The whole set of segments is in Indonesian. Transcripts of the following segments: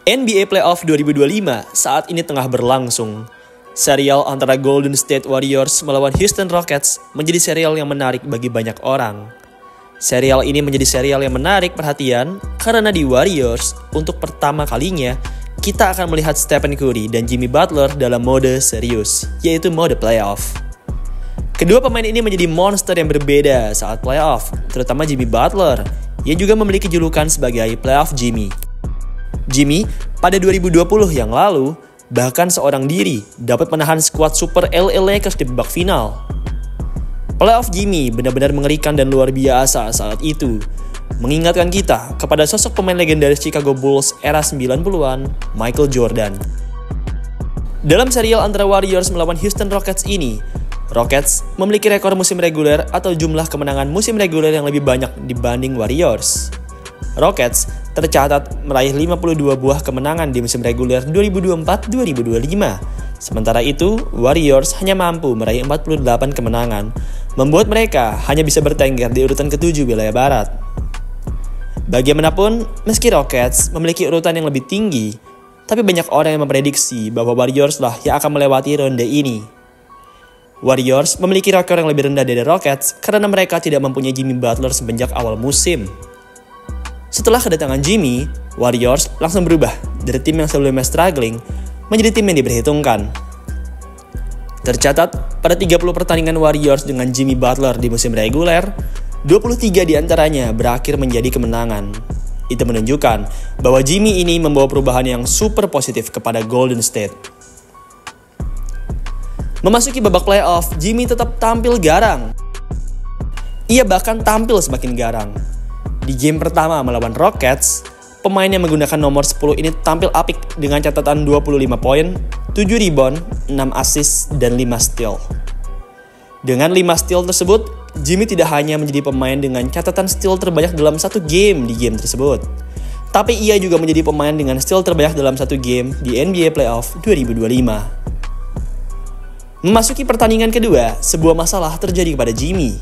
NBA Playoff 2025 saat ini tengah berlangsung. Serial antara Golden State Warriors melawan Houston Rockets menjadi serial yang menarik bagi banyak orang. Serial ini menjadi serial yang menarik perhatian karena di Warriors, untuk pertama kalinya, kita akan melihat Stephen Curry dan Jimmy Butler dalam mode serius, yaitu mode playoff. Kedua pemain ini menjadi monster yang berbeda saat playoff, terutama Jimmy Butler, yang juga memiliki julukan sebagai Playoff Jimmy. Jimmy, pada 2020 yang lalu, bahkan seorang diri dapat menahan skuad super LA Lakers di babak final. Playoff Jimmy benar-benar mengerikan dan luar biasa saat itu, mengingatkan kita kepada sosok pemain legendaris Chicago Bulls era 90-an, Michael Jordan. Dalam serial antara Warriors melawan Houston Rockets ini, Rockets memiliki rekor musim reguler atau jumlah kemenangan musim reguler yang lebih banyak dibanding Warriors. Rockets tercatat meraih 52 buah kemenangan di musim reguler 2024-2025. Sementara itu, Warriors hanya mampu meraih 48 kemenangan, membuat mereka hanya bisa bertengger di urutan ke-7 wilayah barat. Bagaimanapun, meski Rockets memiliki urutan yang lebih tinggi, tapi banyak orang yang memprediksi bahwa Warriors lah yang akan melewati ronde ini. Warriors memiliki rekor yang lebih rendah dari Rockets karena mereka tidak mempunyai Jimmy Butler semenjak awal musim. Setelah kedatangan Jimmy, Warriors langsung berubah dari tim yang sebelumnya struggling menjadi tim yang diperhitungkan. Tercatat, pada 30 pertandingan Warriors dengan Jimmy Butler di musim reguler, 23 diantaranya berakhir menjadi kemenangan. Itu menunjukkan bahwa Jimmy ini membawa perubahan yang super positif kepada Golden State. Memasuki babak playoff, Jimmy tetap tampil garang. Ia bahkan tampil semakin garang. Di game pertama melawan Rockets, pemain yang menggunakan nomor 10 ini tampil apik dengan catatan 25 poin, 7 rebound, 6 assist, dan 5 steal. Dengan 5 steal tersebut, Jimmy tidak hanya menjadi pemain dengan catatan steal terbanyak dalam satu game di game tersebut, tapi ia juga menjadi pemain dengan steal terbanyak dalam satu game di NBA Playoff 2025. Memasuki pertandingan kedua, sebuah masalah terjadi kepada Jimmy.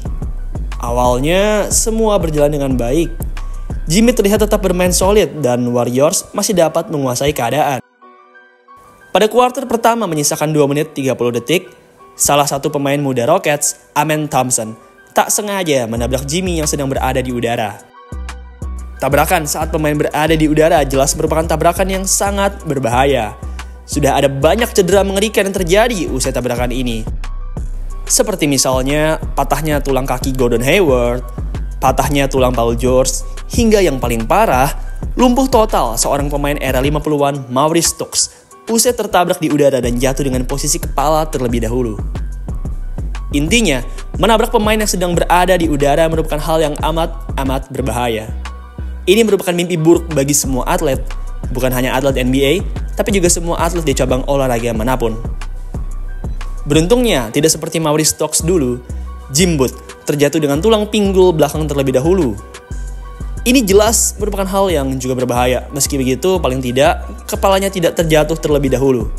Awalnya, semua berjalan dengan baik. Jimmy terlihat tetap bermain solid dan Warriors masih dapat menguasai keadaan. Pada kuarter pertama menyisakan 2 menit 30 detik, salah satu pemain muda Rockets, Amen Thompson, tak sengaja menabrak Jimmy yang sedang berada di udara. Tabrakan saat pemain berada di udara jelas merupakan tabrakan yang sangat berbahaya. Sudah ada banyak cedera mengerikan yang terjadi usai tabrakan ini. Seperti misalnya patahnya tulang kaki Gordon Hayward, patahnya tulang Paul George, hingga yang paling parah, lumpuh total seorang pemain era 50-an Maurice Stokes usai tertabrak di udara dan jatuh dengan posisi kepala terlebih dahulu. Intinya, menabrak pemain yang sedang berada di udara merupakan hal yang amat berbahaya. Ini merupakan mimpi buruk bagi semua atlet, bukan hanya atlet NBA, tapi juga semua atlet di cabang olahraga manapun. Beruntungnya, tidak seperti Maurice Stokes dulu, Jim Booth terjatuh dengan tulang pinggul belakang terlebih dahulu. Ini jelas merupakan hal yang juga berbahaya, meski begitu paling tidak, kepalanya tidak terjatuh terlebih dahulu.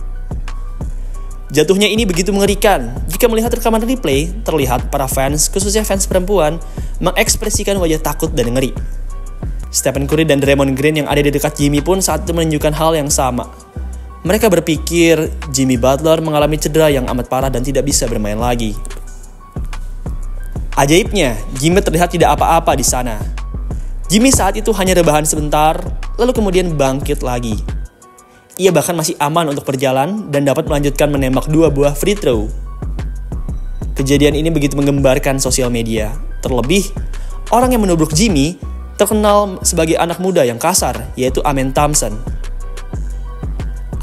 Jatuhnya ini begitu mengerikan, jika melihat rekaman replay, terlihat para fans, khususnya fans perempuan, mengekspresikan wajah takut dan ngeri. Stephen Curry dan Draymond Green yang ada di dekat Jimmy pun saat itu menunjukkan hal yang sama. Mereka berpikir Jimmy Butler mengalami cedera yang amat parah dan tidak bisa bermain lagi. Ajaibnya, Jimmy terlihat tidak apa-apa di sana. Jimmy saat itu hanya rebahan sebentar, lalu kemudian bangkit lagi. Ia bahkan masih aman untuk berjalan dan dapat melanjutkan menembak 2 buah free throw. Kejadian ini begitu menggembarkan sosial media. Terlebih, orang yang menubruk Jimmy terkenal sebagai anak muda yang kasar, yaitu Amen Thompson.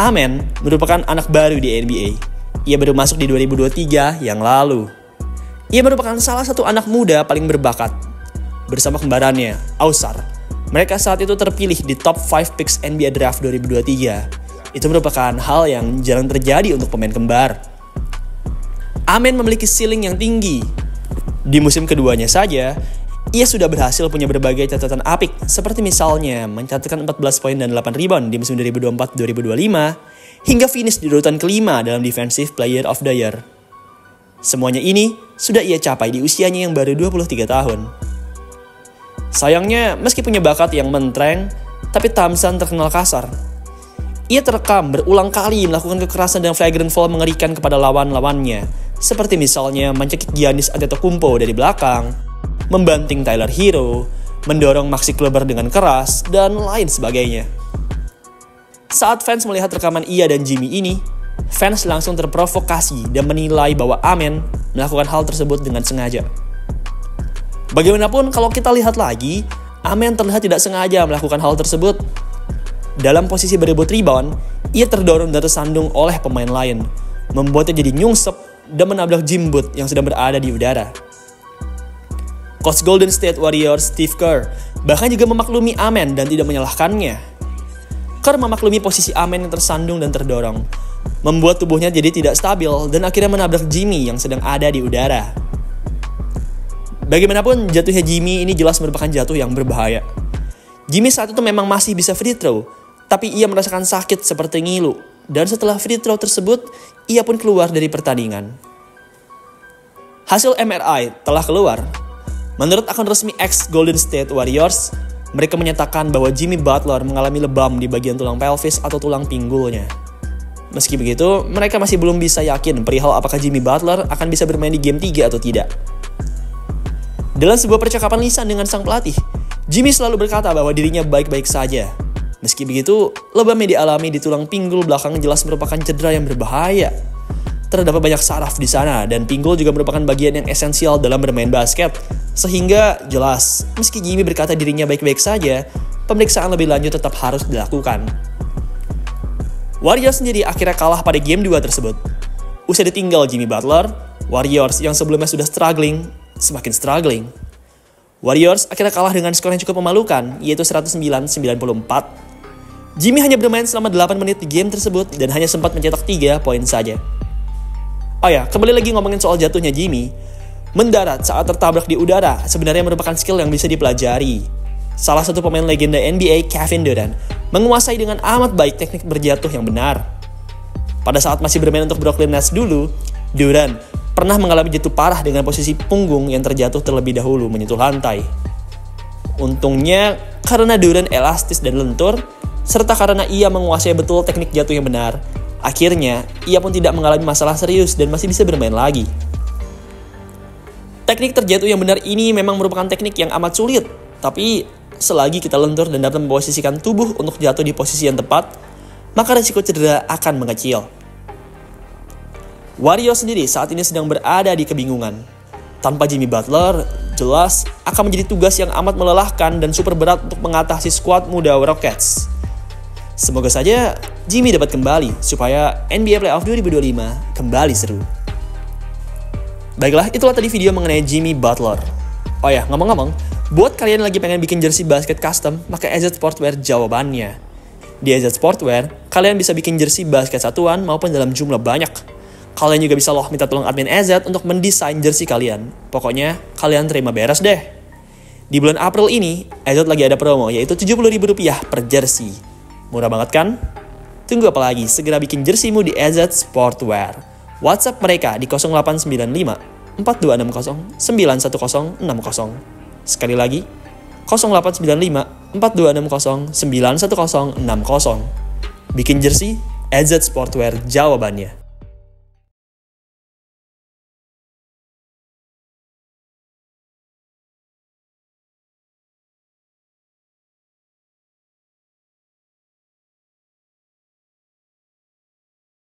Amen merupakan anak baru di NBA. Ia baru masuk di 2023 yang lalu. Ia merupakan salah satu anak muda paling berbakat. Bersama kembarannya, Ausar, mereka saat itu terpilih di top 5 picks NBA Draft 2023. Itu merupakan hal yang jarang terjadi untuk pemain kembar. Amen memiliki ceiling yang tinggi. Di musim keduanya saja, ia sudah berhasil punya berbagai catatan apik, seperti misalnya mencatatkan 14 poin dan 8 rebound di musim 2024-2025, hingga finish di urutan kelima dalam Defensive Player of the Year. Semuanya ini sudah ia capai di usianya yang baru 23 tahun. Sayangnya, meski punya bakat yang mentereng, tapi Thompson terkenal kasar. Ia terekam berulang kali melakukan kekerasan dan flagrant foul mengerikan kepada lawan-lawannya, seperti misalnya mencekik Giannis Antetokounmpo dari belakang, membanting Tyler Hero, mendorong Maxi Kleber dengan keras, dan lain sebagainya. Saat fans melihat rekaman ia dan Jimmy ini, fans langsung terprovokasi dan menilai bahwa Amen melakukan hal tersebut dengan sengaja. Bagaimanapun, kalau kita lihat lagi, Amen terlihat tidak sengaja melakukan hal tersebut. Dalam posisi berebut rebound, ia terdorong dan tersandung oleh pemain lain, membuatnya jadi nyungsep dan menabrak Jimbut yang sedang berada di udara. Coach Golden State Warriors Steve Kerr bahkan juga memaklumi Amen dan tidak menyalahkannya. Kerr memaklumi posisi Amen yang tersandung dan terdorong, membuat tubuhnya jadi tidak stabil dan akhirnya menabrak Jimmy yang sedang ada di udara. Bagaimanapun, jatuhnya Jimmy ini jelas merupakan jatuh yang berbahaya. Jimmy saat itu memang masih bisa free throw, tapi ia merasakan sakit seperti ngilu, dan setelah free throw tersebut, ia pun keluar dari pertandingan. Hasil MRI telah keluar. Menurut akun resmi ex Golden State Warriors, mereka menyatakan bahwa Jimmy Butler mengalami lebam di bagian tulang pelvis atau tulang pinggulnya. Meski begitu, mereka masih belum bisa yakin perihal apakah Jimmy Butler akan bisa bermain di game 3 atau tidak. Dalam sebuah percakapan lisan dengan sang pelatih, Jimmy selalu berkata bahwa dirinya baik-baik saja. Meski begitu, lebam yang dialami di tulang pinggul belakang jelas merupakan cedera yang berbahaya. Terdapat banyak saraf di sana, dan pinggul juga merupakan bagian yang esensial dalam bermain basket. Sehingga jelas, meski Jimmy berkata dirinya baik-baik saja, pemeriksaan lebih lanjut tetap harus dilakukan. Warriors sendiri akhirnya kalah pada game 2 tersebut. Usai ditinggal Jimmy Butler, Warriors yang sebelumnya sudah struggling, semakin struggling. Warriors akhirnya kalah dengan skor yang cukup memalukan, yaitu 109-94. Jimmy hanya bermain selama 8 menit di game tersebut dan hanya sempat mencetak 3 poin saja. Oh ya, kembali lagi ngomongin soal jatuhnya Jimmy. Mendarat saat tertabrak di udara sebenarnya merupakan skill yang bisa dipelajari. Salah satu pemain legenda NBA, Kevin Durant, menguasai dengan amat baik teknik berjatuh yang benar. Pada saat masih bermain untuk Brooklyn Nets dulu, Durant pernah mengalami jatuh parah dengan posisi punggung yang terjatuh terlebih dahulu menyentuh lantai. Untungnya, karena Durant elastis dan lentur, serta karena ia menguasai betul teknik jatuh yang benar, akhirnya ia pun tidak mengalami masalah serius dan masih bisa bermain lagi. Teknik terjatuh yang benar ini memang merupakan teknik yang amat sulit, tapi selagi kita lentur dan dapat memposisikan tubuh untuk jatuh di posisi yang tepat, maka risiko cedera akan mengecil. Warriors sendiri saat ini sedang berada di kebingungan. Tanpa Jimmy Butler, jelas akan menjadi tugas yang amat melelahkan dan super berat untuk mengatasi skuad muda Rockets. Semoga saja Jimmy dapat kembali supaya NBA Playoff 2025 kembali seru. Baiklah, itulah tadi video mengenai Jimmy Butler. Oh ya, ngomong-ngomong, buat kalian yang lagi pengen bikin jersey basket custom, maka AZ Sportswear jawabannya. Di AZ Sportswear, kalian bisa bikin jersey basket satuan maupun dalam jumlah banyak. Kalian juga bisa loh minta tolong admin AZ untuk mendesain jersey kalian. Pokoknya, kalian terima beres deh. Di bulan April ini, AZ lagi ada promo, yaitu Rp70.000 per jersey. Murah banget kan? Tunggu apa lagi? Segera bikin jerseymu di AZ Sportswear. WhatsApp mereka di 0895 4260 91060. Sekali lagi, 0895 4260 91060. Bikin jersey, AZ Sportswear jawabannya.